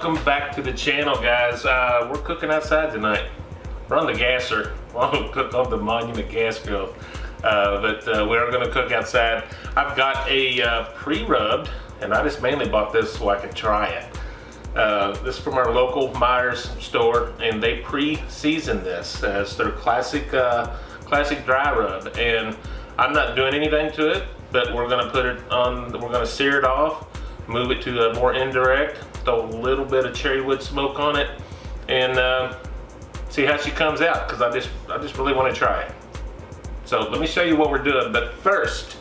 welcome back to the channel, guys. We're cooking outside tonight. We're on the gasser. Well, we'll cook on the Monument gas grill, but we are going to cook outside. I've got a pre-rubbed, and I just mainly bought this so I can try it. This is from our local Myers store, and they pre-season this as their classic dry rub. And I'm not doing anything to it, but we're going to put it on. We're going to sear it off, move it to a more indirect, throw a little bit of cherry wood smoke on it, and see how she comes out, because I just really want to try it. So let me show you what we're doing. But first,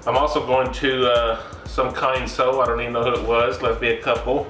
I'm also going to some kind soul. I don't even know who it was. Left me a couple.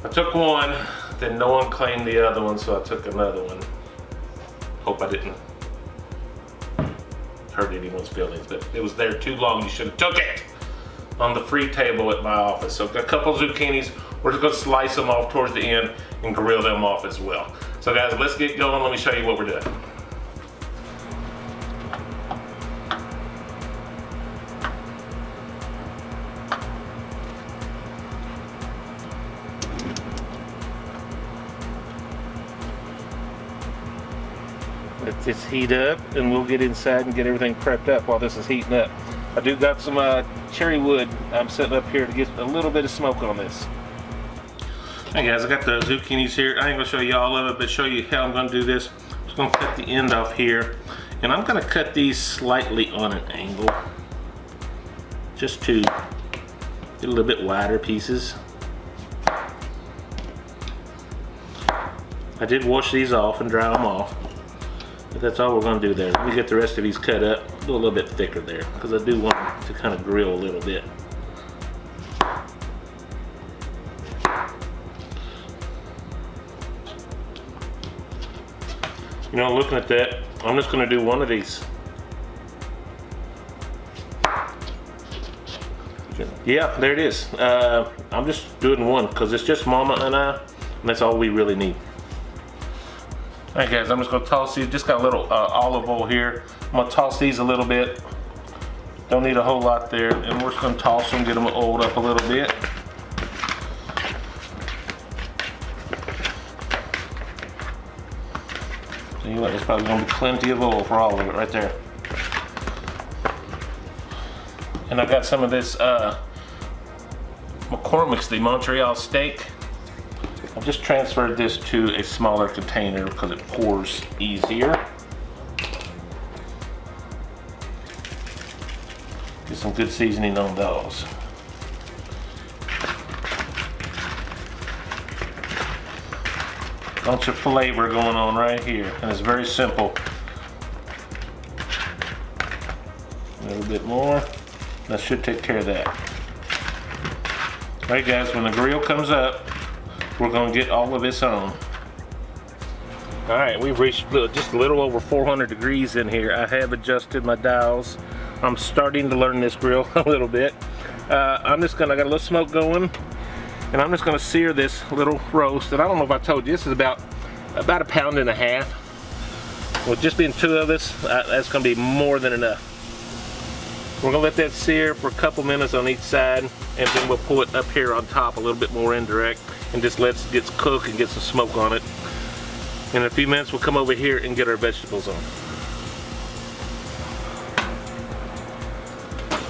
I took one, then no one claimed the other one, so I took another one. Hope I didn't hurt anyone's feelings, but it was there too long. You should have took it on the free table at my office. So a couple of zucchinis. We're just going to slice them off towards the end and grill them off as well. So guys, let's get going. Let me show you what we're doing. Let this heat up, and we'll get inside and get everything prepped up while this is heating up. I do got some cherry wood I'm setting up here to get a little bit of smoke on this. Hey guys, I got the zucchinis here. I ain't gonna show you all of it, but show you how I'm gonna do this. I'm just gonna cut the end off here, and I'm gonna cut these slightly on an angle, just to get a little bit wider pieces. I did wash these off and dry them off, but that's all we're gonna do there. Let me get the rest of these cut up, do a little bit thicker there, because I do want to kind of grill a little bit. You know, looking at that, I'm just going to do one of these. Yeah, there it is. I'm just doing one because it's just Mama and I, and that's all we really need. Alright guys, I'm just going to toss these. Just got a little olive oil here. I'm going to toss these a little bit. Don't need a whole lot there. And we're just going to toss them, get them oiled up a little bit. You know what, there's probably going to be plenty of oil for all of it right there. And I got some of this McCormick's, the Montreal steak. I've just transferred this to a smaller container because it pours easier. Get some good seasoning on those. Bunch of flavor going on right here, and it's very simple. A little bit more. That should take care of that. Alright guys, when the grill comes up, we're going to get all of this on. Alright, we've reached just a little over 400 degrees in here. I have adjusted my dials. I'm starting to learn this grill a little bit. I got a little smoke going, and I'm just going to sear this little roast. And I don't know if I told you, this is about 1.5 pounds. With just being two of us, that's going to be more than enough. We're going to let that sear for a couple minutes on each side, and then we'll pull it up here on top a little bit more indirect, and just let it get cooked and get some smoke on it. In a few minutes, we'll come over here and get our vegetables on.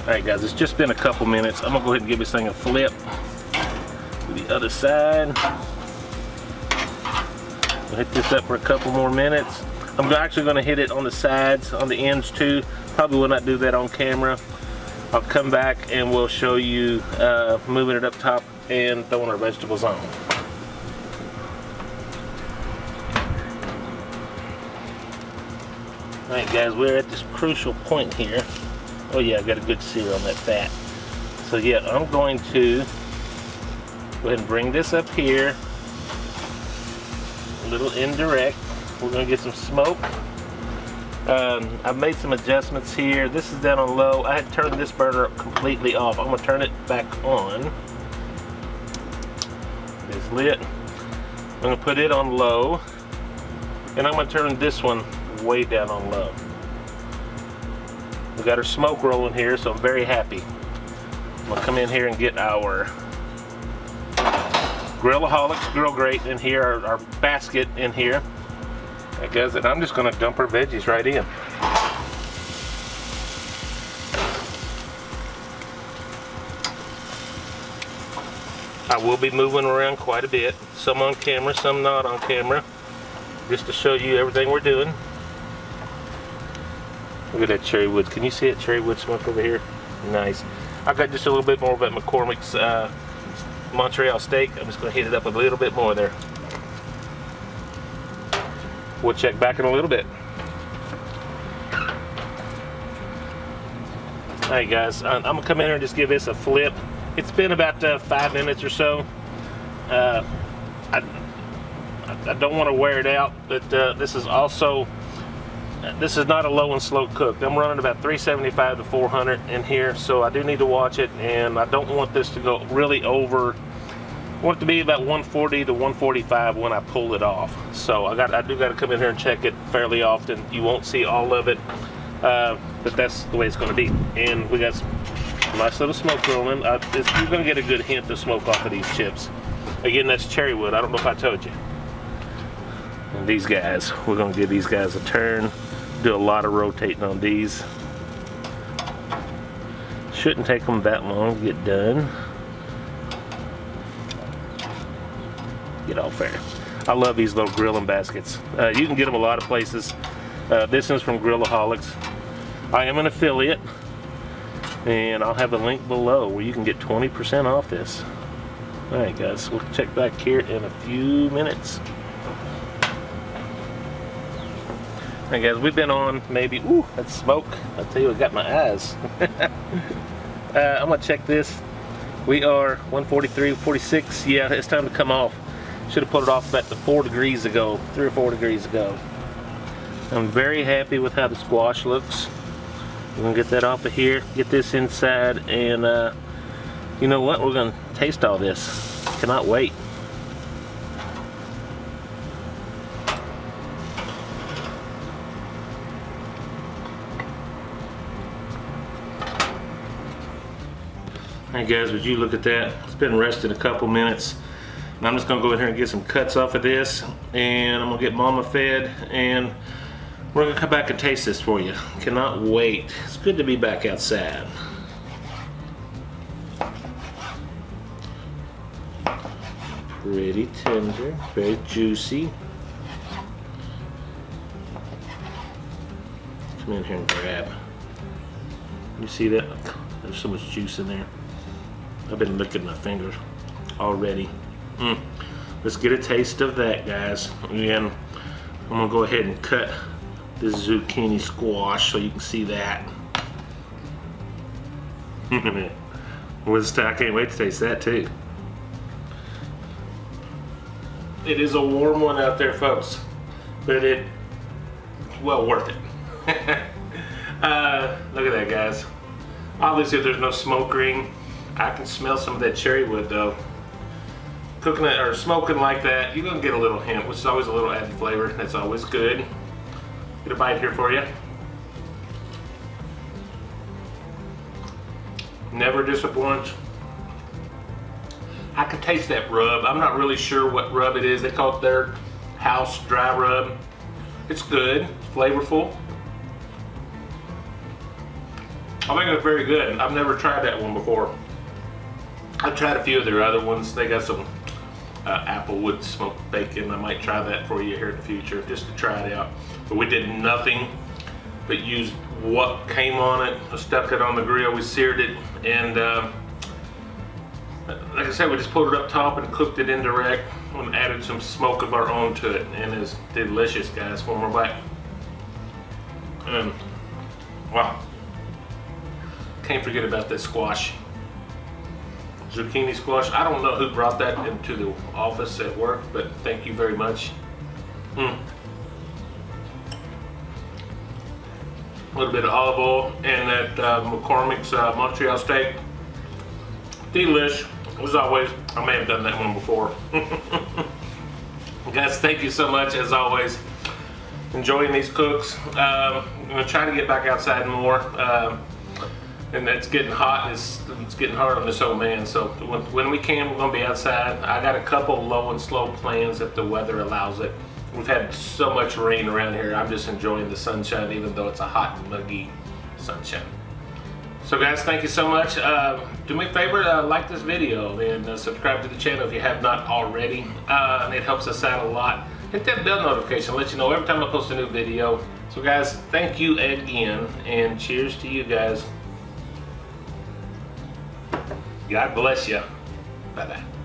Alright guys, it's just been a couple minutes. I'm going to go ahead and give this thing a flip. The other side. We'll hit this up for a couple more minutes. I'm actually going to hit it on the sides, on the ends too. Probably will not do that on camera. I'll come back and we'll show you moving it up top and throwing our vegetables on. Alright guys, we're at this crucial point here. Oh yeah, I got a good sear on that fat. So yeah, I'm going to go ahead and bring this up here, a little indirect. We're going to get some smoke. I've made some adjustments here. This is down on low. I had turned this burner completely off. I'm going to turn it back on. It's lit. I'm going to put it on low, and I'm going to turn this one way down on low. We got our smoke rolling here, so I'm very happy. I'm going to come in here and get our Grillaholics grill grate in here, our basket in here. That goes, and I'm just gonna dump our veggies right in. I will be moving around quite a bit, some on camera, some not on camera, just to show you everything we're doing. Look at that cherry wood. Can you see that cherry wood smoke over here? Nice. I've got just a little bit more of that McCormick's Montreal steak. I'm just going to heat it up a little bit more there. We'll check back in a little bit. Alright guys, I'm going to come in here and just give this a flip. It's been about 5 minutes or so. I don't want to wear it out, but this is not a low and slow cook. I'm running about 375 to 400 in here, so I do need to watch it, and I don't want this to go really over. I want it to be about 140 to 145 when I pull it off. So I do got to come in here and check it fairly often. You won't see all of it, but that's the way it's going to be. And we got some nice little smoke rolling. You're going to get a good hint of smoke off of these chips. Again, that's cherry wood. I don't know if I told you. And these guys, we're going to give these guys a turn. Do a lot of rotating on these. Shouldn't take them that long to get done. Get all fair. I love these little grilling baskets. You can get them a lot of places. This is from Grillaholics. I am an affiliate, and I'll have a link below where you can get 20% off this. Alright guys, we'll check back here in a few minutes. Alright guys, we've been on maybe, ooh, that's smoke. I tell you, I got my eyes. I'm gonna check this. We are 143, 46. Yeah, it's time to come off. Should have put it off about 4 degrees ago, 3 or 4 degrees ago. I'm very happy with how the squash looks. We're gonna get that off of here, get this inside, and you know what? We're gonna taste all this. Cannot wait. Hey guys, would you look at that? It's been resting a couple minutes. And I'm just gonna go in here and get some cuts off of this, and I'm gonna get Mama fed, and we're gonna come back and taste this for you. Cannot wait. It's good to be back outside. Pretty tender, very juicy. Come in here and grab. You see that? There's so much juice in there. I've been licking my fingers already. Let's get a taste of that, guys. Again, I'm gonna go ahead and cut this zucchini squash so you can see that. I can't wait to taste that too. It is a warm one out there, folks, but it's well worth it. Look at that, guys. Obviously, there's no smoke ring. I can smell some of that cherry wood though. Cooking it or smoking like that, you're gonna get a little hint, which is always a little added flavor. That's always good. Get a bite here for you. Never disappoints. I can taste that rub. I'm not really sure what rub it is. They call it their house dry rub. It's good, it's flavorful. I think it's very good. I've never tried that one before. I've tried a few of their other ones. They got some applewood smoked bacon. I might try that for you here in the future just to try it out. But we did nothing but use what came on it. I stuck it on the grill, we seared it, and like I said, we just put it up top and cooked it indirect and added some smoke of our own to it, and it's delicious, guys. One more bite. And wow, can't forget about this squash. Zucchini squash. I don't know who brought that into the office at work, but thank you very much. A little bit of olive oil and that McCormick's Montreal steak. Delish. As always, I may have done that one before. Guys, thank you so much as always. Enjoying these cooks. I'm gonna try to get back outside more. and it's getting hot. It's getting hard on this old man. So when we can, we're gonna be outside. I got a couple low and slow plans if the weather allows it. We've had so much rain around here. I'm just enjoying the sunshine, even though it's a hot, muggy sunshine. So guys, thank you so much. Do me a favor, like this video and subscribe to the channel if you have not already. And it helps us out a lot. Hit that bell notification, let you know every time I post a new video. So guys, thank you again, and cheers to you guys. God bless you. Bye-bye.